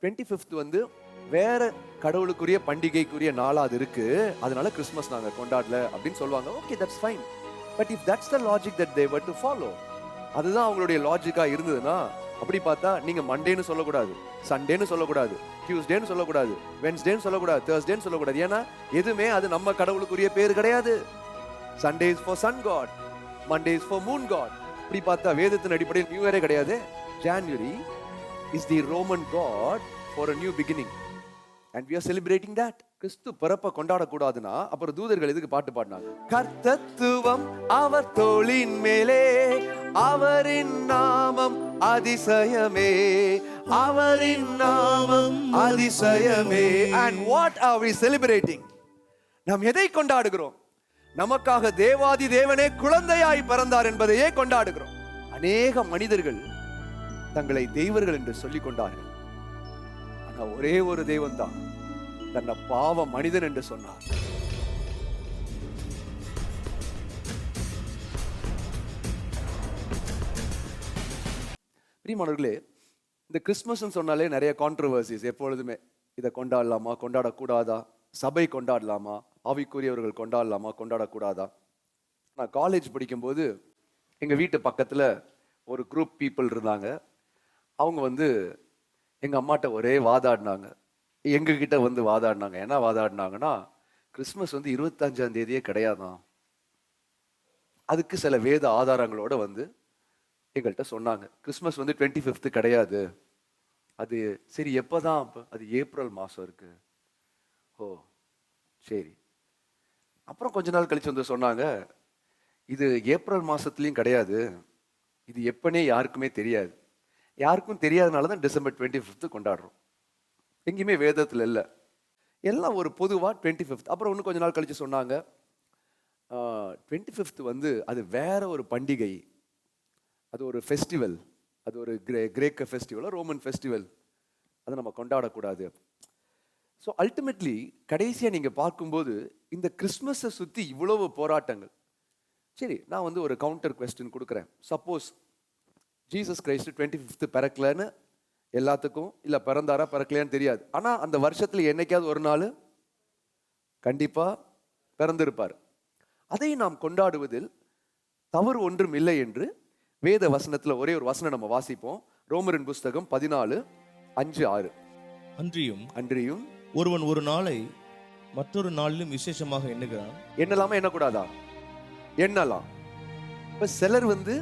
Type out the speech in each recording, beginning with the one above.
25th வந்து வேற கடவுளுக்குரிய பண்டிகைக்குரிய நாளா அது இருக்கு, அதனால கிறிஸ்மஸ் நாங்க கொண்டாடல அப்படின்னு சொல்லுவாங்க. Okay, that's fine. But if that's the logic that they were to follow, அதுதான் அவங்களுடைய லாஜிக்கா இருந்ததுன்னா, அப்படி பார்த்தா நீங்க மண்டேன்னு சொல்லக்கூடாது, சண்டேன்னு சொல்லக்கூடாது, டியூஸ்டேன்னு சொல்லக்கூடாது, வென்ஸ்டேன்னு சொல்லக்கூடாது, தேர்ஸ்டேன்னு சொல்லக்கூடாது. ஏன்னா எதுவுமே அது நம்ம கடவுளுக்குரிய பேர் கிடையாது. Sunday is for sun god, Monday is for moon god. இப்படி பார்த்தா வேதத்தின் அடிப்படையில் நியூ இயரே கிடையாது. January is the Roman god for a new beginning and we are celebrating that. கிறிஸ்து பிறப்பை கொண்டாடக்கூடாதுன்னா அப்புறம் தூதர்கள் எதுக்கு பாட்டு பாடினாங்க? கர்த்தத்துவம் அவர் தோளின் மேலே, அவரின் நாமம் அதிசயமே, அவரின் நாமம் அதிசயமே. And what are we celebrating? நாம் எதை கொண்டாடுகிறோம்? நமக்காக தேவாதி தேவனே குழந்தையாய் பிறந்தார் என்பதையே கொண்டாடுகிறோம். அநேக மனிதர்கள் தங்களை தெய்வர்கள் என்று சொல்லிக் கொண்டார்கள். ஆனா ஒரே ஒரு தெய்வம் தான் தன்னை பாவ மனிதன் என்று சொன்னார். பிரியமானவர்களே, இந்த கிறிஸ்மஸ் சொன்னாலே நிறைய கான்ட்ரோவர்சிஸ் எப்பொழுதுமே. இதை கொண்டாடலாமா, கொண்டாடக்கூடாதா, சபை கொண்டாடலாமா, ஆவிக்குரியவர்கள் கொண்டாடலாமா, கொண்டாடக்கூடாதா. நான் காலேஜ் படிக்கும்போது எங்க வீட்டு பக்கத்துல ஒரு குரூப் பீப்புள் இருந்தாங்க. அவங்க வந்து எங்க அம்மாட்ட ஒரே வாதாடினாங்க, எங்ககிட்ட வந்து வாதாடினாங்க. என்ன வாதாடினாங்கன்னா, கிறிஸ்மஸ் வந்து 25ஆம் தேதியே கிடையாதான். அதுக்கு சில வேத ஆதாரங்களோட வந்து எங்கள்கிட்ட சொன்னாங்க. கிறிஸ்மஸ் வந்து 25th கிடையாது. அது சரி, எப்போதான்? அது ஏப்ரல் மாதம் இருக்கு. ஓ சரி. அப்புறம் கொஞ்ச நாள் கழிச்சு வந்து சொன்னாங்க, இது ஏப்ரல் மாதத்துலேயும் கிடையாது, இது எப்பனே யாருக்குமே தெரியாது. யாருக்கும் தெரியாதனால தான் டிசம்பர் 25th கொண்டாடுறோம். எங்கேயுமே வேதத்தில் இல்லை, எல்லாம் ஒரு பொதுவாக 25th. அப்புறம் இன்னும் கொஞ்ச நாள் கழிச்சு சொன்னாங்க, 25th வந்து அது வேற ஒரு பண்டிகை, அது ஒரு ஃபெஸ்டிவல், அது ஒரு கிரேக்க ஃபெஸ்டிவல், ரோமன் ஃபெஸ்டிவல், அதை நம்ம கொண்டாடக்கூடாது. ஸோ அல்டிமேட்லி கடைசியாக நீங்கள் பார்க்கும்போது இந்த கிறிஸ்மஸை சுற்றி இவ்வளவு போராட்டங்கள். சரி, நான் வந்து ஒரு கவுண்டர் கொஸ்டின் கொடுக்குறேன். சப்போஸ் ஜீசஸ் கிரைஸ்ட் 25th பிறக்கலன்னு எல்லாத்துக்கும், இல்லை பிறந்தாரா பிறக்கலையான்னு தெரியாது, ஆனால் அந்த வருஷத்தில் என்னைக்காவது ஒரு நாள் கண்டிப்பாக பிறந்திருப்பார். அதை நாம் கொண்டாடுவதில் தவறு ஒன்றும் இல்லை என்று வேத வசனத்தில் ஒரே ஒரு வசனம் நம்ம வாசிப்போம். ரோமரின் புஸ்தகம் 14:5-6. அன்றியும் ஒருவன் ஒரு நாளை மற்றொரு நாளிலும் விசேஷமாக எண்ணுகிறான். எண்ணலாமா, எண்ணக்கூடாதா? எண்ணலாம். இப்ப சிலர் வந்து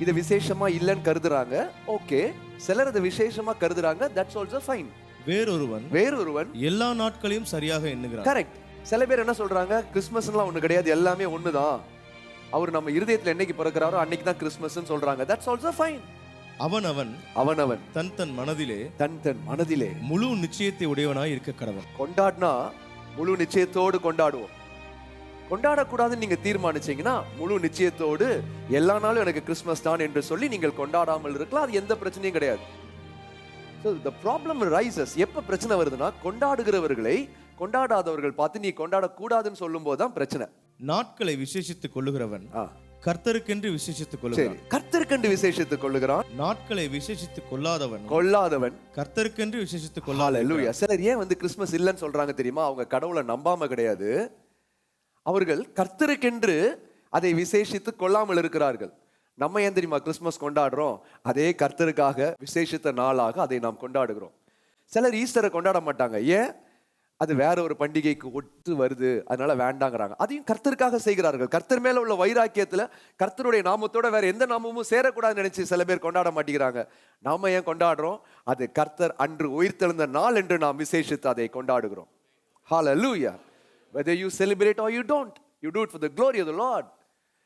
இதை விசேஷமா இல்லைன்னு கருதுறாங்க. ஓகே, சிலர் அதை விசேஷமா கருதுறாங்க. That's also fine. வேறொருவன் எல்லா நாட்களையும் சரியாக எண்ணுகிறான். கரெக்ட். சில பேர் என்ன சொல்றாங்க, கிறிஸ்மஸ்லாம் ஒண்ணு கிடையாது, எல்லாமே ஒண்ணுதான், அவர் நம்ம இருதயத்துல என்னைக்கு பிறக்கிறாரோ அன்னைக்கு தான் கிறிஸ்மஸ்ன்னு சொல்றாங்க. That's also fine. அவனவன் தன் மனதிலே முழு நிச்சயத்தை உடையவனாய் இருக்க கடவன். கொண்டாடினா முழு நிச்சயத்தோடு கொண்டாடுவோம். கொண்டாடக்கூடாதுன்னு நீங்க தீர்மானிச்சீங்கன்னா முழு நிச்சயத்தோடு எல்லா நாளும் எனக்கு கிறிஸ்மஸ் தான் என்று சொல்லி நீங்கள் கொண்டாடாமல் இருக்கலாம். அது எந்த பிரச்சனையும் கிடையாது. So the problem rises. எப்ப பிரச்சனை வருதுன்னா, கொண்டாடுகிறவர்களை கொண்டாடாதவர்கள் பார்த்து நீ கொண்டாடக்கூடாதுன்னு சொல்லும் போதுதான் பிரச்சனை. நாட்களை விசேஷித்துக் கொள்ளுகிறவன் கர்த்தருக்கென்று விசேஷித்துக் கொள்ளுகிறான். கர்த்தருக்கென்று விசேஷித்துக் கொள்ளுகிறான். நாட்களை விசேஷித்துக் கொள்ளாதவன் கர்த்தருக்கென்று விசேஷித்துக் கொள்ளாதவன். சிலர் ஏன் வந்து கிறிஸ்மஸ் இல்லைன்னு சொல்றாங்க தெரியுமா? அவங்க கடவுளை நம்பாம கிடையாது, அவர்கள் கர்த்தருக்கென்று அதை விசேஷித்து கொள்ளாமல் இருக்கிறார்கள். நம்ம ஏன் தெரியுமா கிறிஸ்மஸ் கொண்டாடுறோம்? அதே கர்த்தருக்காக விசேஷித்த நாளாக அதை நாம் கொண்டாடுகிறோம். சிலர் ஈஸ்டரை கொண்டாட மாட்டாங்க. ஏன்? அது வேற ஒரு பண்டிகைக்கு ஒட்டு வருது, அதனால வேண்டாங்கிறாங்க. அதையும் கர்த்தருக்காக செய்கிறார்கள். கர்த்தர் மேல உள்ள வைராக்கியத்துல கர்த்தருடைய நாமத்தோட வேற எந்த நாமமும் சேரக்கூடாதுன்னு நினைச்சு சில பேர் கொண்டாட மாட்டேங்கிறாங்க. நாம ஏன் கொண்டாடுறோம்? அது கர்த்தர் அன்று உயிர்த்தெழுந்த நாள் என்று நாம் விசேஷித்து அதை கொண்டாடுகிறோம். Hallelujah. Whether you celebrate or you don't, you do it for the glory of the Lord.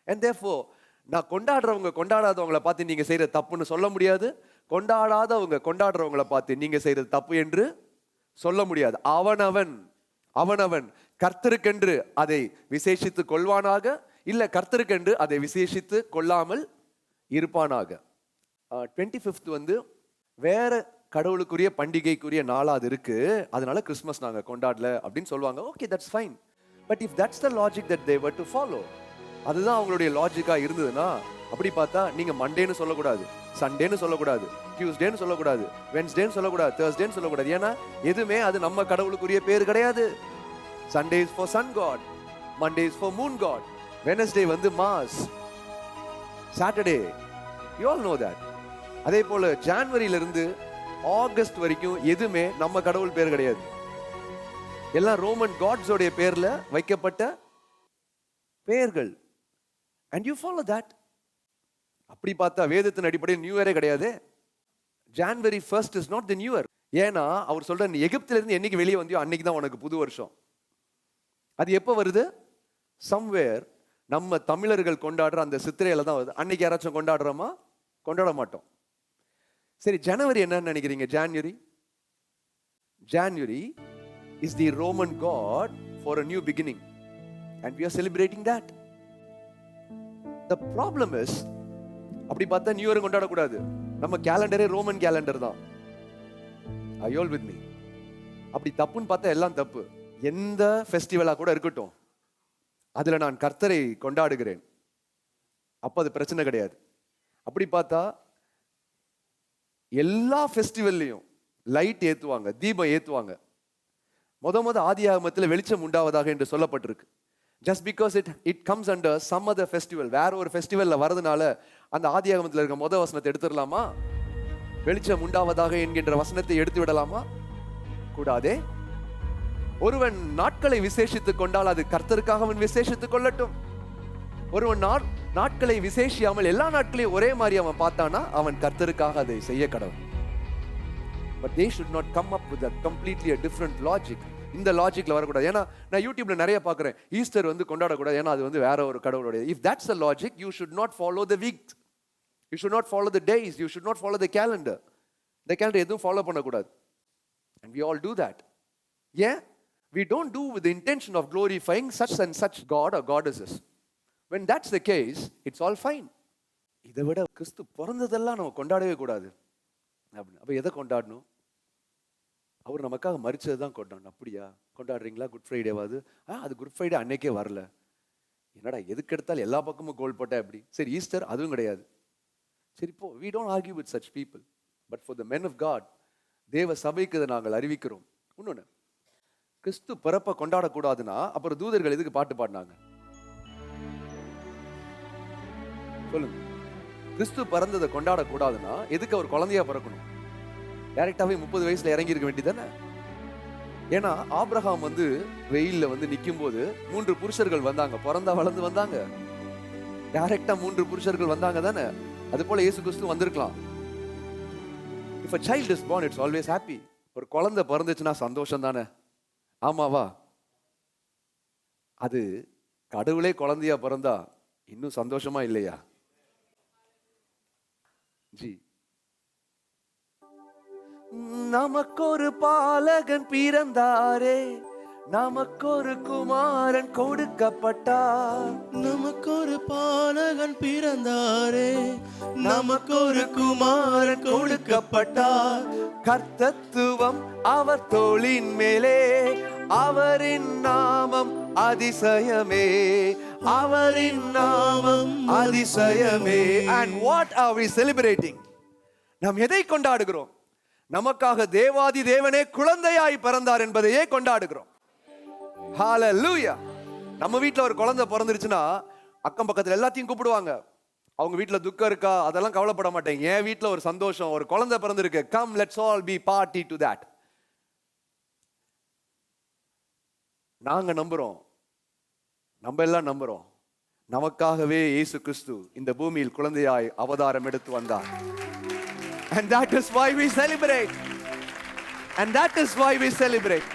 And therefore, நான் கொண்டாடுறவங்க கொண்டாடாதவங்களை பார்த்து நீங்க செய்யற தப்புன்னு சொல்ல முடியாது. கொண்டாடாதவங்க கொண்டாடுறவங்களை பார்த்து நீங்க செய்யறது தப்பு என்று சொல்ல முடியாது. அவனவன் கர்த்தருக்கென்று அதை விசேஷித்து கொள்வானாக, இல்ல கர்த்தருக்கென்று அதை விசேஷித்து கொள்ளாமல் இருப்பானாக. 25th வந்து வேற கடவுளுக்குரிய பண்டிகைக்குரிய நாளா அது இருக்கு, அதனால கிறிஸ்மஸ் நாங்க கொண்டாடல அப்படின்னு சொல்லுவாங்க. Okay, that's fine. But if that's the logic that they were to follow, அதுதான் அவங்களுடைய லாஜிக்கா இருந்ததுன்னா அப்படி பார்த்தா நீங்க மண்டேன்னு சொல்லக்கூடாது, சண்டேன்னு சொல்லக்கூடாது, டியூஸ்டேன்னு சொல்லக்கூடாது, வென்ஸ்டேன்னு சொல்லக்கூடாது, தேர்ஸ்டேன்னு சொல்லக்கூடாது. ஏன்னா எதுவுமே அது நம்ம கடவுளுக்குரிய பேர் கிடையாது. Sunday is for sun god, Monday is for moon god, Wednesday வந்து Mars, Saturday, you all know that. அதே போல ஜான்வரியில இருந்து ஆகஸ்ட் வரைக்கும் எதுவுமே நம்ம கடவுள் பேர் கிடையாது. எல்லாம் ரோமன் காட்ஸோடைய பேர்ல வைக்கப்பட்ட பெயர்கள். And you follow that. அப்படி பார்த்தா வேதத்தின் அடிப்படையில் நியூ இயரே கிடையாது. January 1st is not the new year. ஏன்னா அவர் சொல்ற நீ எகிப்தில இருந்து என்னைக்கு வெளியே வந்தியோ அன்னைக்கு தான் உனக்கு புது வருஷம். அது எப்போ வருது? சம்வேர் நம்ம தமிழர்கள் கொண்டாடுற அந்த சித்திரையில தான் வருது. அன்னைக்கு யாராச்சும் கொண்டாடுறோமா? கொண்டாட மாட்டோம். சரி, ஜனவரி என்னன்னு நினைக்கிறீங்க? January is the Roman god for a new beginning, and we are celebrating that. The problem is, அப்படி பார்த்தா நியூ இயர் கொண்டாட கூடாது. நம்ம கேலண்டரே ரோமன் கேலண்டர் தான். Are you all with me? அப்படி தப்புன்னு பார்த்தா எல்லாம் தப்பு. எந்த ஃபெஸ்டிவலா கூட இருக்கட்டும், அதுல நான் கர்த்தரை கொண்டாடுகிறேன், அப்ப அது பிரச்சனை கிடையாது. அப்படி பார்த்தா எல்லா ஃபெஸ்டிவல்லையும் லைட் ஏத்துவாங்க, தீபம் ஏத்துவாங்க. முத ஆதியாகமத்தில் வெளிச்சம் உண்டாவதாக என்று சொல்லப்பட்டிருக்கு. Just because it comes under some other festival, வேற ஒரு ஃபெஸ்டிவல்ல வரதுனால அந்த ஆதியாகமத்தில் இருக்க முத வசனத்தை எடுத்துடலாமா? வெளிச்சம் உண்டாவதாக என்கின்ற வசனத்தை எடுத்து விடலாமா? கூடாதே. ஒருவன் நாட்களை விசேஷித்துக் கொண்டால் அது கர்த்தருக்காக அவன் விசேஷித்துக் கொள்ளட்டும். ஒருவன் நாட்களை விசேஷியாமல் எல்லா நாட்களையும் ஒரே மாதிரி அவன் பார்த்தானா அவன் கர்த்தருக்காக அதை செய்ய கடவுள். But they should not come up with a completely a different logic. இந்த லாஜிக்ல வரக்கூடாது. ஏன்னா நான் யூடியூப்ல நிறைய பார்க்குறேன், ஈஸ்டர் வந்து கொண்டாடக்கூடாது ஏன்னா அது வந்து வேற ஒரு கடவுளுடைய. If that's the logic, you should not follow the week. You should not follow the days. You should not follow the calendar. The calendar எதுவும் ஃபாலோ பண்ணக்கூடாது. And we all do that. Yeah? We don't do with the intention of glorifying such and such God or goddesses. When that's the case, it's all fine. இதை விட கிறிஸ்து பிறந்ததெல்லாம் நம்ம கொண்டாடவே கூடாது அப்படின்னு. அப்ப எதை கொண்டாடணும்? அவர் நமக்காக மரிச்சது தான் கொண்டாடணும். அப்படியா? கொண்டாடுறீங்களா? குட் ஃப்ரைடேவாது? அது குட் ஃப்ரைடே அன்னைக்கே வரல. என்னடா எதுக்கு எடுத்தாலும் எல்லா பக்கமும் கோல் போட்டா எப்படி? சரி, ஈஸ்டர் அதுவும் கிடையாது. சரி, இப்போ we don't argue with such people. But for the men of God, தேவ சபைக்கு இதை நாங்கள் அறிவிக்கிறோம். இன்னொன்னு, கிறிஸ்து பிறப்பை கொண்டாடக்கூடாதுன்னா அப்புறம் தூதர்கள் எதுக்கு பாட்டு பாடினாங்க? சொல்லுங்க. கிறிஸ்து பிறந்ததை கொண்டாடக்கூடாதுன்னா எதுக்கு அவர் குழந்தையா பிறக்கணும்? டைரக்டாவே 30 வயசுல இறங்கி இருக்க வேண்டியதானே? ஏன்னா ஆபிரகாம் வந்து வெயில்ல வந்து நிற்கும் போது 3 புருஷர்கள் வந்தாங்க, பிறந்தா வளர்ந்து வந்தாங்க. டைரக்டா 3 புருஷர்கள் வந்தாங்க தானே? அது போல இயேசு கிறிஸ்து வந்திருக்கலாம். If a child is born, it's always happy. ஒரு குழந்தை பிறந்துச்சுன்னா சந்தோஷம் தானே? ஆமாவா? அது கடவுளே குழந்தையா பிறந்தா இன்னும் சந்தோஷமா இல்லையா? ஜி, நமக்கொரு பாலகன் பிறந்தாரே, நமக்கொரு குமாரன் கொடுக்கப்பட்டார். நமக்கொரு பாலகன் பிறந்தாரே, நமக்கொரு குமாரன் கொடுக்கப்பட்டார். கர்த்தத்துவம் அவர் தோளின் மேலே, அவரின் நாமம் அதிசயமே, அவரின் நாமம் அதிசயமே. And what are we celebrating? நாம் எதை கொண்டாடுகிறோம்? நமக்காக தேவாதி தேவனே குழந்தையாய் பிறந்தார் என்பதையே கொண்டாடுகிறோம். ஹalleluya. நம்ம வீட்ல ஒரு குழந்தை பிறந்துருச்சுன்னா அக்கம் பக்கத்துல எல்லாத்தையும் கூப்பிடுவாங்க. அவங்க வீட்ல துக்கம் இருக்கா அதெல்லாம் கவலைப்பட மாட்டேங்க. என் வீட்ல ஒரு சந்தோஷம், ஒரு குழந்தை பிறந்திருக்கு, come let's all be party to that. நாங்க நம்புறோம், நம்ம எல்லாம் நம்புறோம், நமக்காகவே இயேசு கிறிஸ்து இந்த பூமியில் குழந்தையாய் அவதாரம் எடுத்து வந்தார். And that is why we celebrate. And that is why we celebrate.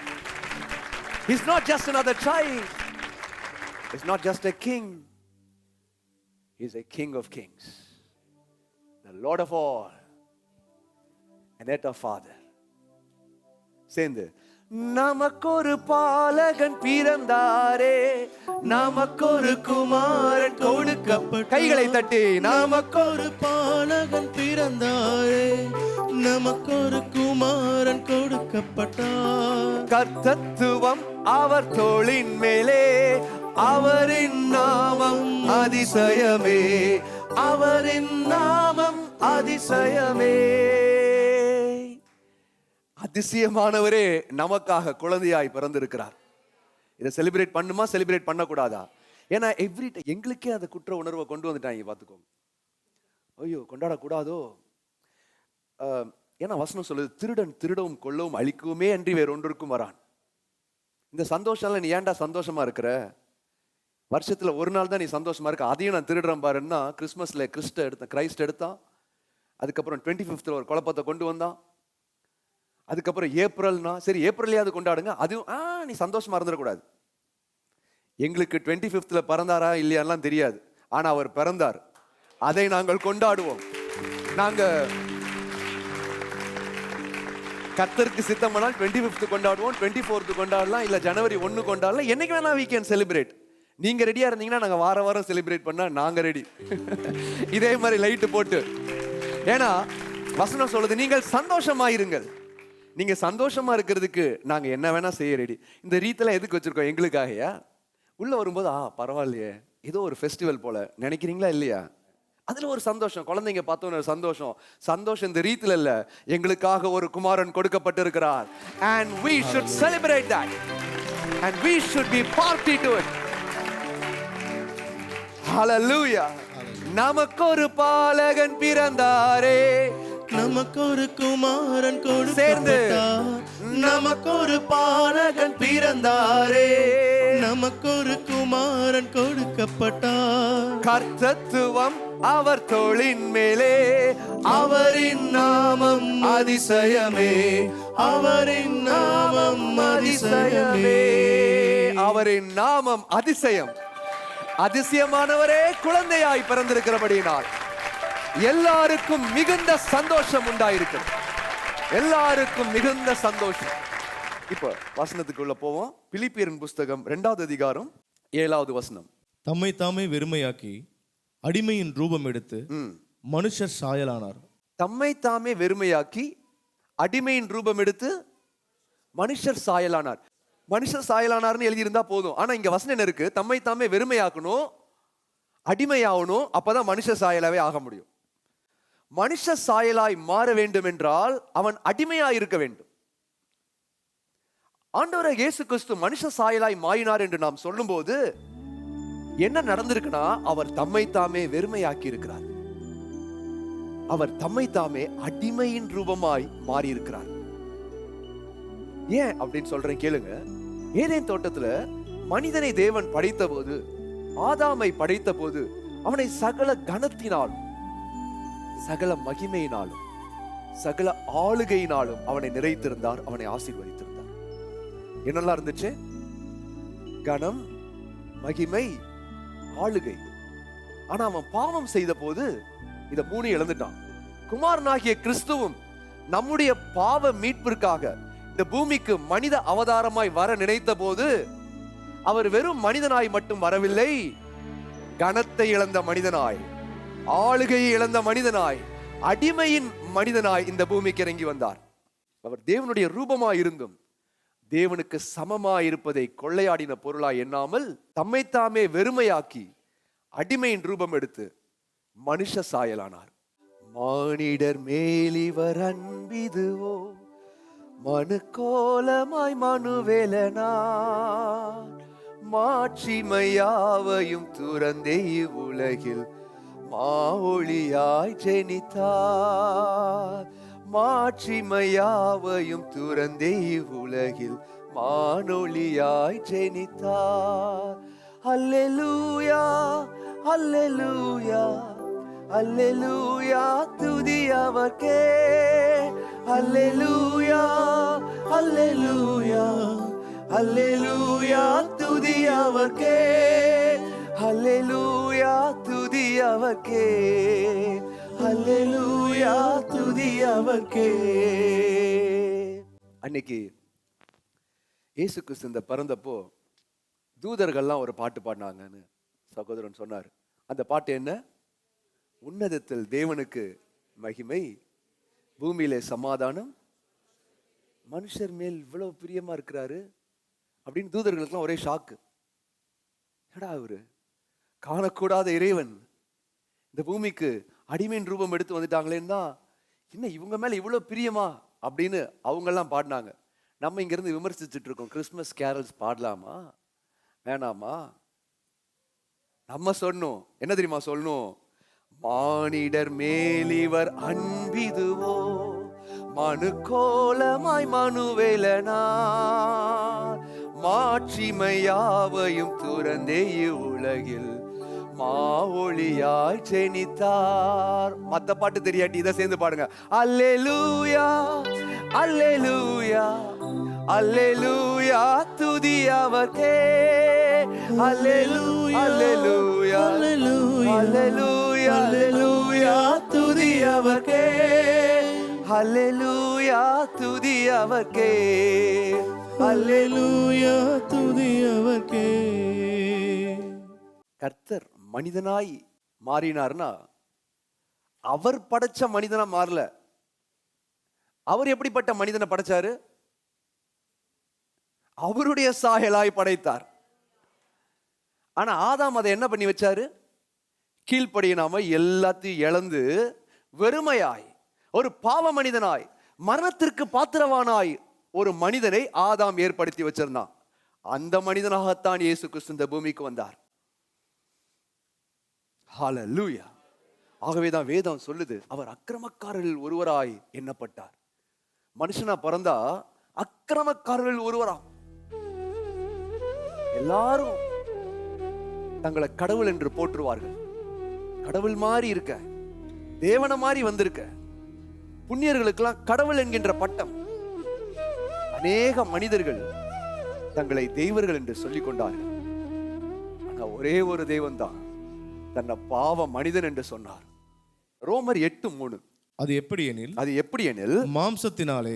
He's not just another child. He's not just a king. He's a King of kings, the Lord of all, and yet our Father. சேர்ந்து நமக்கொரு பாலகன் பிறந்தாரே, நமக்கொரு குமாரன் கொடுக்கப்பட்டார். கைகளை தட்டி நமக்கொரு பாலகன் பிறந்தாரே, நமக்கொரு குமாரன் கொடுக்கப்பட்டார். கர்த்தத்துவம் அவர் தோளின் மேலே, அவரின் நாமம் அதிசயமே, அவரின் நாமம் அதிசயமே. அதிசயமானவரே நமக்காக குழந்தையாய் பிறந்திருக்கிறார். இதை செலிப்ரேட் பண்ணுமா, செலிப்ரேட் பண்ணக்கூடாதா? ஏன்னா எங்களுக்கே அந்த குற்ற உணர்வை கொண்டு வந்துட்டாங்க. பார்த்துக்கோங்க, ஐயோ கொண்டாடக்கூடாதோ. ஏன்னா வசனம் சொல்லுது, திருடன் திருடவும் கொல்லவும் அழிக்கவுமே அன்றி வேற ஒன்றுக்கும் வரான். இந்த சந்தோஷம்ல நீ ஏன்டா சந்தோஷமா இருக்கிற? வருஷத்துல ஒரு நாள் தான் நீ சந்தோஷமா இருக்க, அதையும் நான் திருடுறேன் பாருன்னா. கிறிஸ்மஸ்ல கிரைஸ்ட் எடுத்தான். அதுக்கப்புறம் 25th ஒரு குழப்பத்தை கொண்டு வந்தான். அதுக்கப்புறம் ஏப்ரல்னா சரி ஏப்ரல்லையாவது கொண்டாடுங்க, அதுவும் நீ சந்தோஷமா இருந்துடக்கூடாது. எங்களுக்கு 25th பிறந்தாரா இல்லையான்லாம் தெரியாது, ஆனா அவர் பிறந்தார், அதை நாங்கள் கொண்டாடுவோம். நாங்க கர்த்தருக்கு சித்தமானால் 25th கொண்டாடுவோம், 24th கொண்டாடலாம், இல்ல ஜனவரி 1 கொண்டாடலாம், என்னைக்கு வேணா we can celebrate. நீங்க ரெடியா இருந்தீங்கன்னா நாங்க வார வாரம் செலிப்ரேட் பண்ணா நாங்க ரெடி. இதே மாதிரி லைட் போட்டு. ஏன்னா வசனம் சொல்லுது, நீங்கள் சந்தோஷமா இருங்கள். நீங்க சந்தோஷமா இருக்கிறதுக்கு நாங்க என்ன வேணா செய்ய ரெடி. இந்த ரீத்தெல்லாம் எதுக்கு வச்சிருக்கோம்? எங்களுக்காகயா? உள்ள வரும்போது பரவாயில்லையே, ஏதோ ஒரு ஃபெஸ்டிவல் போல நினைக்கிறீங்களா இல்லையா? அதுல ஒரு சந்தோஷம், குழந்தைங்க பார்த்தோன்னு ஒரு சந்தோஷம். சந்தோஷம் இந்த ரீதியில இல்ல, எங்களுக்காக ஒரு குமாரன் கொடுக்கப்பட்டிருக்கிறார். And we should celebrate that. And we should be party to it. Hallelujah. நமக்கு ஒரு பாலகன் பிறந்தாரே, நமக்கு ஒரு குமாரன் சேர்ந்து கொடுக்கப்பட்டார். நமக்கு ஒரு பாலகன் பிறந்தாரே, நமக்கு ஒரு குமாரன் கொடுக்கப்பட்டார். கர்த்தத்துவம் அவர் தோளின் மேலே, அவரின் நாமம் அதிசயமே, அவரின் நாமம் அதிசயமே. அவரின் நாமம் அதிசயம். அதிசயமானவரே குழந்தையாய் பிறந்திருக்கிறபடியினால் எல்லாருக்கும் மிகுந்த சந்தோஷம் உண்டாயிருக்கு. எல்லாருக்கும் மிகுந்த சந்தோஷம். இப்ப வசனத்துக்குள்ள போவோம். பிலிப்பியரின் புஸ்தகம் 2வது அதிகாரம் 7வது வசனம். தம்மை தாமே வெறுமையாக்கி அடிமையின் ரூபம் எடுத்து மனுஷர் சாயலானார். தம்மை தாமே வெறுமையாக்கி அடிமையின் ரூபம் எடுத்து மனுஷர் சாயலானார். மனுஷர் சாயலானார்னு எழுதியிருந்தா போதும். ஆனா இங்க வசனம் என்ன இருக்கு? தம்மை தாமே வெறுமையாக்கணும், அடிமையாகணும், அப்பதான் மனுஷ சாயலாவே ஆக முடியும். மனுஷ சாயலாய் மாற வேண்டும் என்றால் அவன் அடிமையாய் இருக்க வேண்டும். ஆண்டவராகிய இயேசு கிறிஸ்து மனுஷ சாயலாய் மாறினார் என்று நாம் சொல்லும்போது என்ன நடந்திருக்குன்னா, அவர் தம்மை தாமே வெறுமையாக்கி இருக்கிறார். அவர் தம்மை தாமே அடிமையின் ரூபமாய் மாறி இருக்கிறார். ஏன் அப்படின்னு சொல்றேன் கேளுங்க. ஏதேன் தோட்டத்துல மனிதனை தேவன் படைத்த போது, ஆதாமை படைத்த போது, அவனை சகல கனத்தினாலும் சகல மகிமையினாலும் சகல ஆளுகையினாலும் அவனை நிறைத்திருந்தார், அவனை ஆசீர்வதித்திருந்தார். என்னெல்லாம் இருந்துச்சு? கனம், மகிமை, ஆளுகை. ஆனா அவன் பாவம் செய்த போது இத 3 இழந்துட்டான். குமாரனாகிய கிறிஸ்துவும் நம்முடைய பாவ மீட்பிற்காக இந்த பூமிக்கு மனித அவதாரமாய் வர நினைத்த போது அவர் வெறும் மனிதனாய் மட்டும் வரவில்லை, கனத்தை இழந்த மனிதனாய், ஆளுகையை இழந்த மனிதனாய், அடிமையின் மனிதனாய் இந்த பூமிக்கு இறங்கி வந்தார். அவர் தேவனுடைய ரூபமாய் இருந்தும் தேவனுக்கு சமமாய் இருப்பதை கொள்ளையாடின பொருளாய் எண்ணாமல் தம்மைத்தாமே வெறுமையாக்கி அடிமையின் ரூபம் எடுத்து மனுஷ சாயலானார். மானிடர் மேலிவர் அன்பிதுவோ, மனு கோலமாய் மனுவேலனார், மாட்சிமையாவையும் துறந்தே இவ்வுலகில் மாவொளியாய் ஜெனித்தார், மாட்சிமையாவையும் துறந்தே இவ்வுலகில் மானொளியாய் ஜெனித்தார். அல்லேலூயா அல்லேலூயா அல்லேலூயா, துதி அவர்க்கே. அல்லேலூயா அல்லேலூயா அல்லேலூயா, துதி அவர்க்கே. அல்லேலூயா துதி அவர்க்கே. அல்லேலூயா துதி அவர்க்கே. அன்னைக்கு இயேசு கிறிஸ்து இந்த பிறந்தப்போ தூதர்கள்லாம் ஒரு பாட்டு பாடினாங்கன்னு சகோதரன் சொன்னார். அந்த பாட்டு என்ன? உன்னதத்தில் தேவனுக்கு மகிமை, பூமியிலே சமாதானம், மனுஷர் மேல் இவ்வளவு பிரியமா இருக்கிறாரு அப்படின்னு தூதர்களுக்கெல்லாம் ஒரே ஷாக்கு. என்னடா அவரு காணக்கூடாத இறைவன் இந்த பூமிக்கு அடிமையின் ரூபம் எடுத்து வந்துட்டாங்களேன்னு தான், என்ன இவங்க மேல இவ்வளவு பிரியமா அப்படின்னு அவங்க எல்லாம் பாடினாங்க. நம்ம இங்க இருந்து விமர்சிச்சுட்டு இருக்கோம், கிறிஸ்மஸ் கேரல்ஸ் பாடலாமா வேணாமா? நம்ம சொன்னோம், என்ன தெரியுமா சொல்லணும்? மானிடர் மேலிவர் அன்பிதுவோ, மனு கோலமாய் மனுவேலனா, மாட்சிமையாவையும் துறந்தே உலகில் மாவொளியாய் செனித்தார். மத்த பாட்டு தெரியாட்டி இதை சேர்ந்து பாடுங்க. அல்லேலூயா அல்லேலூயா அல்லேலூயா துதி அவர்க்கே, அல்லேலூயா அல்லேலூயா அல்லேலூயா அல்லேலூயா துதி அவர்க்கே, அல்லேலூயா துதி அவர்க்கே, அல்லேலூயா துதி அவர்க்கே. கர்த்தர் மனிதனாய் மாறினார்னா அவர் படைச்ச மனிதனா மாறல. அவர் எப்படிப்பட்ட மனிதனை படைச்சாரு? அவருடைய சாயலாய் படைத்தார். ஆனா ஆதாம் அதை என்ன பண்ணி வச்சாரு? கீழ்ப்படியினாம எல்லாத்தையும் இழந்து வெறுமையாய் ஒரு பாவ மனிதனாய் மரணத்திற்கு பாத்திரவானாய் ஒரு மனிதனை ஆதாம் ஏற்படுத்தி வச்சிருந்தான். அந்த மனிதனாகத்தான் இயேசு கிறிஸ்து இந்த பூமிக்கு வந்தார். ஹல்லேலூயா. ஆகவேதான் வேதம் சொல்லுது, அவர் அக்கிரமக்காரர்கள் ஒருவராய் எண்ணப்பட்டார். மனுஷனா பிறந்தா அக்கிரமக்காரர்கள் ஒருவரா. எல்லாரும் தங்களை கடவுள் என்று போற்றுவார்கள். கடவுள் மாதிரி இருக்க, தேவன மாதிரி வந்திருக்க, புண்ணியர்களுக்கெல்லாம் கடவுள் என்கின்ற பட்டம். அநேக மனிதர்கள் தங்களை தெய்வர்கள் என்று சொல்லிக் கொண்டார்கள். ஆனா ஒரே ஒரு தெய்வம் தான் தன்னை பாவ மனிதன் என்று சொன்னார். ரோமர் 8:3. அது எப்படி எனில் மாம்சத்தினாலே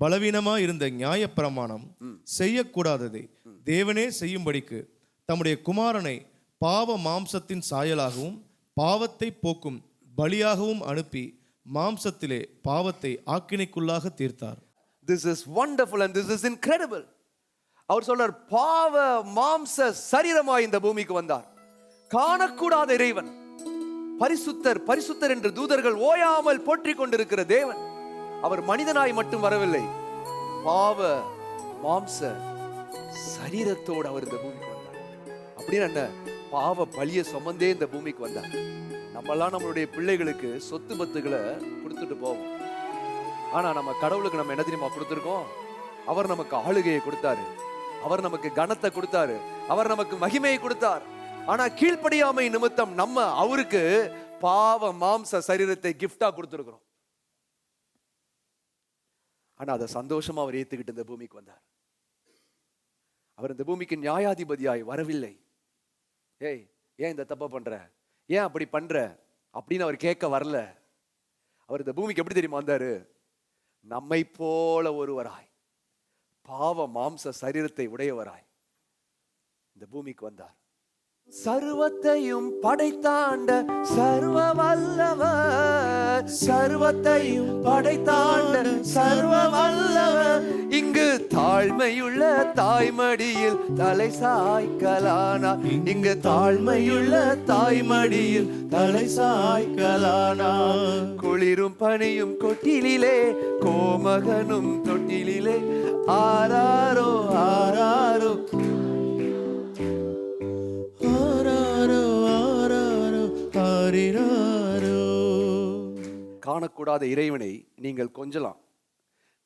பலவீனமா இருந்த நியாயப்பிரமாணம் செய்யக்கூடாததை தேவனே செய்யும்படிக்கு தம்முடைய குமாரனை பாவ மாம்சத்தின் சாயலாகவும் பாவத்தை போக்கும் பலியாகவும் அனுப்பி மாம்சத்திலே பாவத்தை ஆக்கினைக்குள்ளாக தீர்த்தார். This is wonderful and this is incredible. அவர் சொல்றார், பாவ மாம்ச சரீரமாய் இந்த பூமிக்கு வந்தார். காணக்கூடாத இறைவன், பரிசுத்தர் பரிசுத்தர் என்று தூதர்கள் ஓயாமல் போற்றிக் கொண்டிருக்கிற தேவன், அவர் மனிதனாய் மட்டும் வரவில்லை, பாவ மாம்ச சரீரத்தோடு அவர் இந்த பூமிக்கு வந்தார். அப்படின்னு என்ன? பாவ பலிய சுமந்தே இந்த பூமிக்கு வந்தார். நம்மெல்லாம் நம்மளுடைய பிள்ளைகளுக்கு சொத்து பத்துகளை கொடுத்துட்டு போவோம். ஆனா நம்ம கடவுளுக்கு நம்ம என்ன தெரியுமா கொடுத்திருக்கோம்? அவர் நமக்கு ஆளுகையை கொடுத்தாரு, அவர் நமக்கு கனத்தை கொடுத்தாரு, அவர் நமக்கு மகிமையை கொடுத்தார். ஆனா கீழ்ப்படியாமை நிமித்தம் நம்ம அவருக்கு பாவ மாம்ச சரீரத்தை கிஃப்டா கொடுத்திருக்கிறோம். ஆனா அதை சந்தோஷமா அவர் ஏத்துக்கிட்டு இந்த பூமிக்கு வந்தார். அவர் இந்த பூமிக்கு நியாயாதிபதியாய் வரவில்லை. ஏய், ஏன் இந்த தப்ப பண்ற, ஏன் அப்படி பண்ற அப்படின்னு அவர் கேட்க வரல. அவர் இந்த பூமிக்கு எப்படி தெரியுமா வந்தாரு? நம்மை போல ஒருவராய், பாவ மாம்ச சரீரத்தை உடையவராய் இந்த பூமிக்கு வந்தார். சர்வத்தையும் படைத்தாண்ட சர்வ வல்லவர், சர்வத்தையும் படைத்தாண்ட சர்வ வல்லவர், இங்கு தாழ்மையுள்ள தாய்மடியில் தலை சாய்க்கலானார், இங்கு தாழ்மையுள்ள தாய்மடியில் தலை சாய்க்கலானார். குளிரும் பனியும் கொட்டிலே கோமகனும் தொட்டிலே, ஆராரோ ஆராரோ காணக்கூடாத இறைவனை நீங்கள் கொஞ்சலாம்.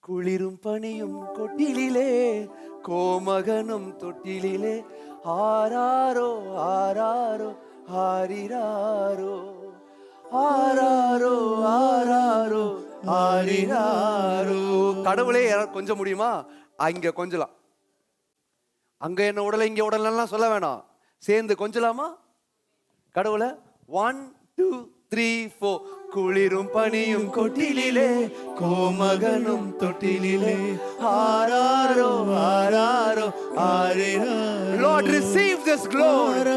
குளிரும் பனியும் கொட்டிலே கோமகனும் தொட்டிலே, ஆராரோ ஆராரோ ஆரிராரோ ஆராரோ ஆராரோ ஆரிராரோ. கடவுளே யாராவது கொஞ்சம் முடியுமா? அங்க கொஞ்சலாம். அங்க என்ன உடலை இங்க உடலாம் சொல்ல வேணாம், சேர்ந்து கொஞ்சலாமா கடவுளை? 1 2 3 4. குளிரும் பனியும் கொட்டிலே கோமகனும் தொட்டிலே, ஆராரோ ஆராரோ ஆரிராரோ. Lord, receive this glory,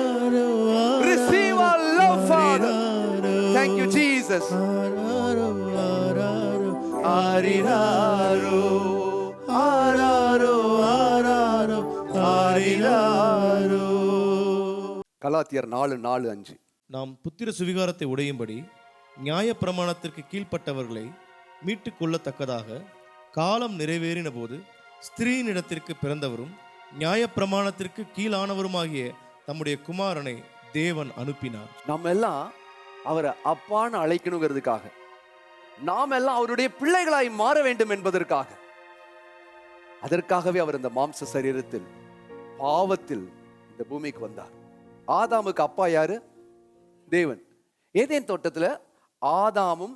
receive our love, Father. Thank you, Jesus. ஆராரோ ஆரிராரோ ஆராரோ ஆராரோ ஆரிராரோ. கலாத்தியர் 4:4-5. நாம் புத்திர சுவிகாரத்தை உடையும்படி நியாயப்பிரமாணத்திற்கு கீழ்ப்பட்டவர்களை மீட்டுக் கொள்ளத்தக்கதாக காலம் நிறைவேறின போது ஸ்திரீனிடத்திற்கு பிறந்தவரும் நியாயப்பிரமாணத்திற்கு கீழானவருமாகிய தம்முடைய குமாரனை தேவன் அனுப்பினார். நம்ம எல்லாம் அவரை அப்பான்னு அழைக்கணுங்கிறதுக்காக, நாம் எல்லாம் அவருடைய பிள்ளைகளாய் மாற வேண்டும் என்பதற்காக, அதற்காகவே அவர் இந்த மாம்ச சரீரத்தில் பாவத்தில் இந்த பூமிக்கு வந்தார். ஆதாமுக்கு அப்பா யாரு? தேவன். ஏதேன் தோட்டத்துல ஆதாமும்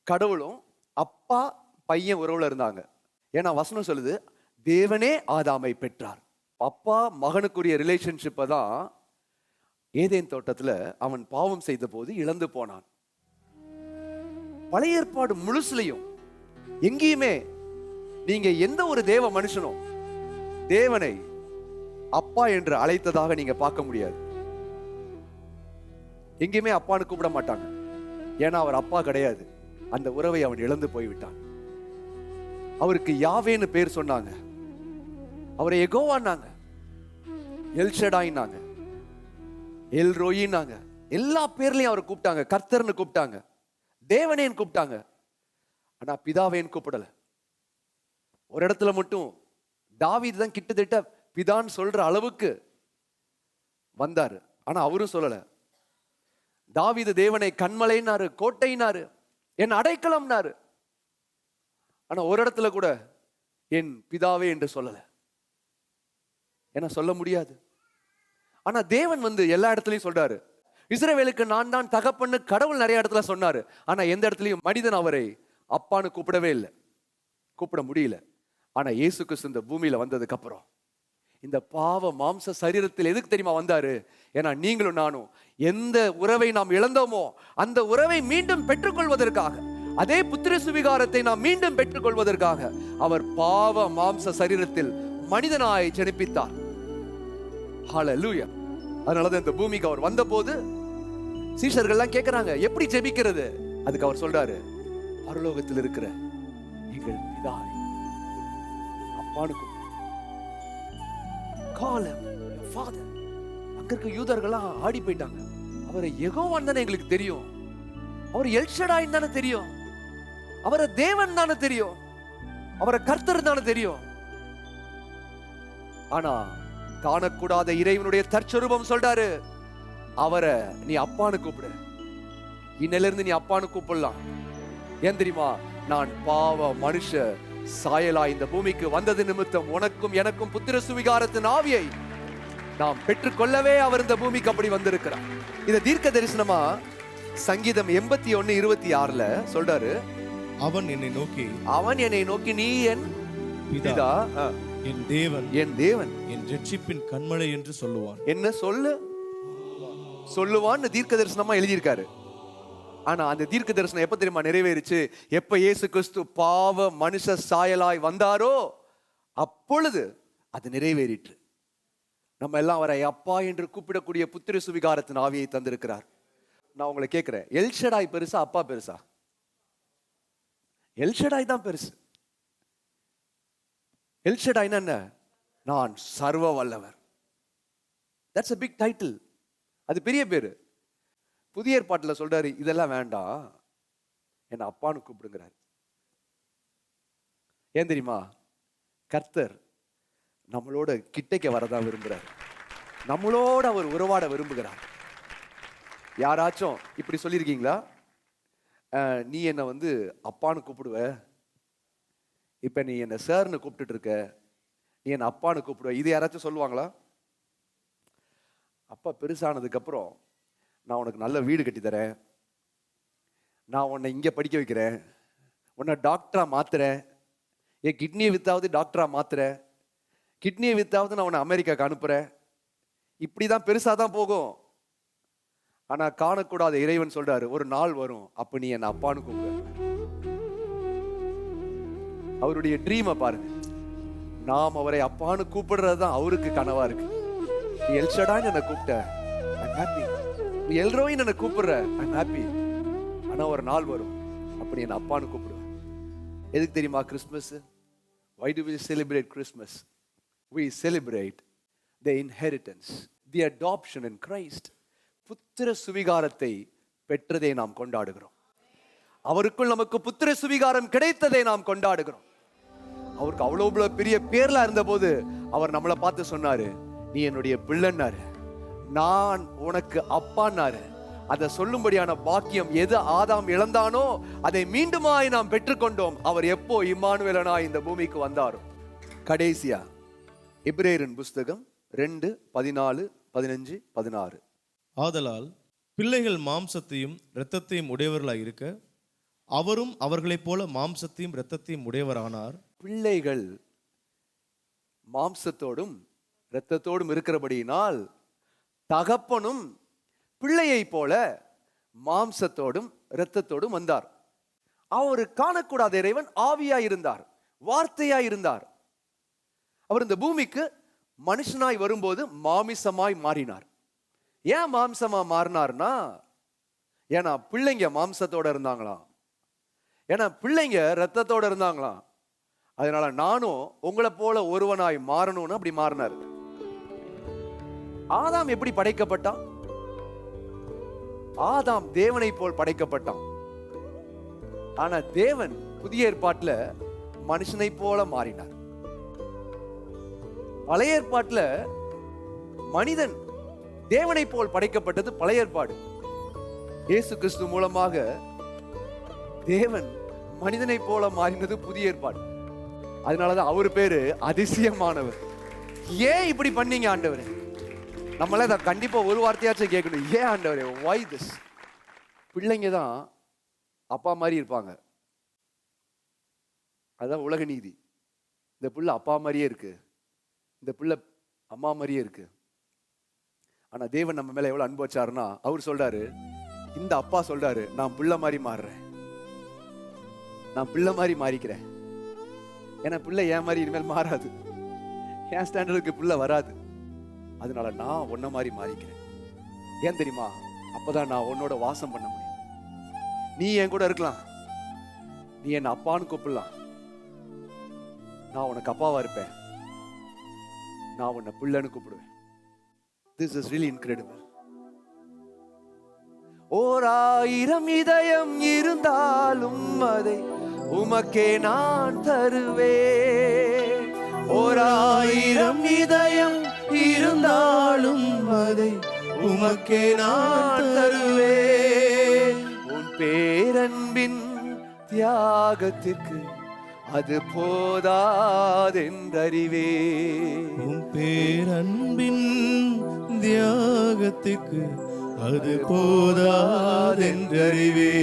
கடவுளும் அப்பா பையன் உறவுல இருந்தாங்க. ஏன்னா வசனம் சொல்லுது, தேவனே ஆதாமை பெற்றார். அப்பா மகனுக்குரிய ரிலேஷன்ஷிப்பை தான் ஏதேன் தோட்டத்துல அவன் பாவம் செய்த போது இழந்து போனான். பழைய ஏற்பாடு முழுசுலையும் எங்கேயுமே நீங்க எந்த ஒரு தேவ மனுஷனும் தேவனை அப்பா என்று அழைத்ததாக நீங்க பார்க்க முடியாது. எங்கேயுமே அப்பான்னு கூப்பிட மாட்டாங்க. ஏன்னா அவர் அப்பா கிடையாது. அந்த உறவை அவன் இழந்து போய்விட்டான். அவருக்கு யாவேன்னு பேர் சொன்னாங்க, அவரை எகோவான்னாங்க, எல்ஷடாயினாங்க, எல் ரோயினாங்க, எல்லா பேர்லயும் அவரை கூப்பிட்டாங்க. கர்த்தர்னு கூப்பிட்டாங்க, தேவனேன்னு கூப்பிட்டாங்க. ஆனா பிதாவேன்னு கூப்பிடல. ஒரு இடத்துல மட்டும் தாவீது தான் கிட்டத்தட்ட பிதான்னு சொல்ற அளவுக்கு வந்தாரு. ஆனா அவரும் சொல்லல. தாவீது தேவனை கண்மலைனாரு, கோட்டைனாரு, என் அடைக்கலம்னாரு. ஆனா ஒரு இடத்துல கூட என் பிதாவே என்று சொல்லல. ஏன்னா சொல்ல முடியாது. ஆனா தேவன் எல்லா இடத்துலயும் சொல்றாரு. இஸ்ரவேலுக்கு நான் தான் தகப்பன்னு கடவுள் நிறைய இடத்துல சொன்னாரு. ஆனா எந்த இடத்துலயும் மனிதன் அவரை அப்பான்னு கூப்பிடவே இல்லை, கூப்பிட முடியல. ஆனா இயேசு கிறிஸ்து இந்த பூமியில வந்ததுக்கு அப்புறம் இந்த பாவ மாம்ச சரீரத்தில் எதுக்கு தெரியுமா வந்தாரு? ஏன்னா நீங்களும் நானும் எந்த உறவை நாம் இழந்தோமோ அந்த உறவை மீண்டும் பெற்றுக்கொள்வதற்காக, அதே புத்திர சுவிகாரத்தை நாம் மீண்டும் பெற்றுக்கொள்வதற்காக அவர் பாவ மாம்ச சரீரத்தில் மனிதனாய் ஜெனிப்பித்தார். ஹல்லேலூயா. அதனாலதான் இந்த பூமிக்கு அவர் வந்த போது சீஷர்கள்லாம் கேட்கிறாங்க, எப்படி ஜெபிக்கிறது? அதுக்கு அவர் சொல்றாரு, பரலோகத்தில் இருக்கிற எங்கள் பிதாவே, அப்பானுக்கும் அங்க இருக்க யூதர்கள்லாம் ஆடி போயிட்டாங்க. அவரை யெகோவான்னு தானே எங்களுக்கு தெரியும், அவர் எல்ஷடாய் தானே தெரியும், அவரை தேவன் தானே தெரியும், அவரை கர்த்தர் தானே தெரியும். ஆனா காணக்கூடாத இறைவனுடைய தற்சரூபம் சொல்றாரு, அவரை நீ அப்பான்னு கூப்பிடு. இன்னையில இருந்து நீ அப்பான்னு கூப்பிடலாம். ஏன் தெரியுமா? நான் பாவ மனுஷ சாயலா இந்த பூமிக்கு வந்தது நிமித்தம் உனக்கும் எனக்கும் புத்திர சுவிகாரத்தின் ஆவியை நாம் பெற்றுக்கொள்ளவே அவர் இந்த பூமிக்கு அப்படி வந்திருக்கிறார். இத தீர்க்க தரிசனமா சங்கீதம் 81:26 சொல்றாரு, அவன் என்னை நோக்கி நீ என் பிதா, என் தேவன், என் ரட்சிப்பின் கண்மலை என்று சொல்லுவான். என்ன சொல்லுவான்னு தீர்க்க தரிசனமா எழுதியிருக்காரு. ஆனா அந்த தீர்க்க தரிசனம் எப்ப தெரியுமா நிறைவேறிச்சு? எப்ப இயேசு கிறிஸ்து பாவ மனுஷ சாயலாய் வந்தாரோ அப்பொழுது அது நிறைவேறிற்று. நம்ம எல்லாம் அவரை அப்பா என்று கூப்பிடக்கூடிய புத்திர சுவிகாரத்தின் ஆவியை தந்திருக்கிறார். நான் உங்களை கேட்கிறேன், எல்ஷடாய் பெருசா அப்பா பெருசா? எல்ஷடாய் தான் பெருசு. எல்ஷடாய்னா என்ன? நான் சர்வ வல்லவர். That's a big title. அது பெரிய பேரு. புதிய ஏற்பாட்டில் சொல்றாரு, இதெல்லாம் வேண்டாம், என்ன அப்பான்னு கூப்பிடுங்கிறார். ஏன் தெரியுமா? கர்த்தர் நம்மளோட கிட்டக்க வரதான் விரும்புறார், நம்மளோட அவர் உறவாட விரும்புகிறார். யாராச்சும் இப்படி சொல்லியிருக்கீங்களா? நீ என்னை அப்பான்னு கூப்பிடுவ, இப்ப நீ என்ன சார்னு கூப்பிட்டுட்டு இருக்க, நீ என்ன அப்பான்னு கூப்பிடுவ, இது யாராச்சும் சொல்லுவாங்களா? அப்பா பெருசானதுக்கு அப்புறம் நான் உனக்கு நல்ல வீடு கட்டி தரேன், நான் உன்னை இங்கே படிக்க வைக்கிறேன், உன்னை டாக்டரா மாத்துறேன், என் கிட்னியை வித்தாவது டாக்டரா மாத்துறேன், கிட்னியை வித்தாவது நான் உன்னை அமெரிக்காவுக்கு அனுப்புறேன். இப்படிதான் பெருசா தான் போகும். ஆனா காணக்கூடாத இறைவன் சொல்றாரு, ஒரு நாள் வரும் அப்ப நீ என்ன அப்பான்னு கூப்பிடு. அவருடைய ட்ரீமை பாருங்க. நாம் அவரை அப்பான்னு கூப்பிடுறதுதான் அவருக்கு கனவா இருக்கு. நீ எல்ஷடான்னு என்ன கூப்பிட்ட, ஐம் ஹாப்பி. நீ எல்ரோயின்னு என்ன கூப்பிடுற, ஐம் ஹாப்பி. ஆனா ஒரு நாள் வரும் அப்படி என்ன அப்பான்னு கூப்பிடுவேன். எதுக்கு தெரியுமா Christmas? Why do we celebrate Christmas? We celebrate the inheritance, the adoption in Christ. புத்திர சுவிகாரத்தை பெற்றதை நாம் கொண்டாடுகிறோம். அவருக்குள் நமக்கு புத்திர சுவிகாரம் கிடைத்ததை நாம் கொண்டாடுகிறோம். அவருக்கு அவ்வளவு பெரிய பேர்ல இருந்த போது அவர் நம்மளை பார்த்து சொன்னாரு, நீ என்னுடைய பிள்ளைன்னாரு, நான் உனக்கு அப்பான்னாரு. அதை சொல்லும்படியான பாக்கியம் எது ஆதாம் இழந்தானோ அதை மீண்டுமாய் நாம் பெற்றுக்கொண்டோம். அவர் எப்போ இம்மானுவேலனாய் இந்த பூமிக்கு வந்தாரோ. கடைசியா எபிரேயரின் புஸ்தகம் 2:14-15-16. ஆதலால் பிள்ளைகள் மாம்சத்தையும் இரத்தத்தையும் உடையவர்களாய் இருக்க அவரும் அவர்களைப் போல மாம்சத்தையும் இரத்தத்தையும் உடையவரானார். பிள்ளைகள் மாம்சத்தோடும் இரத்தத்தோடும் இருக்கிறபடியினால் தகப்பனும் பிள்ளையை போல மாம்சத்தோடும் இரத்தத்தோடும் வந்தார். அவர் காணக்கூடாத இறைவன் ஆவியாய் இருந்தார், வார்த்தையாய் இருந்தார். அவர் இந்த பூமிக்கு மனுஷனாய் வரும்போது மாமிசமாய் மாறினார். ஏன் மாம்சமா மாறினார்னா, ஏன்னா பிள்ளைங்க மாம்சத்தோட இருந்தாங்களாம், ஏன்னா பிள்ளைங்க ரத்தத்தோட இருந்தாங்களாம். அதனால நானும் உங்களை போல ஒருவனாய் மாறணும்னு அப்படி மாறினார். ஆதாம் எப்படி படைக்கப்பட்டான்? ஆதாம் தேவனை போல் படைக்கப்பட்டான். ஆனா தேவன் புதிய ஏற்பாட்டுல மனுஷனை போல மாறினார். பழைய ஏற்பாட்டுல மனிதன் தேவனை போல் படைக்கப்பட்டது பழைய ஏற்பாடு. இயேசு கிறிஸ்து மூலமாக தேவன் மனிதனை போல மாறினது புதிய ஏற்பாடு. அதனாலதான் அவர் பேரு அதிசயமானவர். ஏன் இப்படி பண்ணீங்க ஆண்டவரே? நம்மள இதை கண்டிப்பா ஒரு வார்த்தையாச்சும் கேட்கணும். ஏன் ஆண்டவரே, why this? பிள்ளைங்க தான் அப்பா மாதிரி இருப்பாங்க, அதான் உலக நீதி. இந்த பிள்ளை அப்பா மாதிரியே இருக்கு, இந்த பிள்ளை அம்மா மாதிரியே இருக்கு. ஆனா தேவன் நம்ம மேல எவ்வளவு அன்பு வச்சாருன்னா, அவர் சொல்றாரு, இந்த அப்பா சொல்றாரு, நான் பிள்ளை மாதிரி மாறுறேன், நான் பிள்ளை மாதிரி மாறிக்கிறேன். ஏன்னா பிள்ளை என் மாதிரி இனிமேல் மாறாது, என் ஸ்டாண்டர்டுக்கு பிள்ளை வராது. அதனால நான் உன்ன மாதிரி மாறிக்கிறேன். ஏன் தெரியுமா? அப்பதான் நான் உன்னோட வாசம் பண்ண முடியும். நீ என் கூட இருக்கலாம், நீ என்ன அப்பான்னு கூப்பிடலாம், நான் உனக்கு அப்பாவா இருப்பேன், நான் உன்னை பிள்ளைன்னு கூப்பிடுவேன். This is really incredible. 1000 இதயம் இருந்தாலும் அதை உமக்கே நான் தருவேன். 1000 இதயம் இருந்தாலும் அதை உமக்கே நான் தருவேன். உன் பேரன்பின் தியாகத்திற்கு அது போதாதென்றறிவே. உன் பேரன்பின் தியாகத்துக்கு அது போதாதென்றறிவே.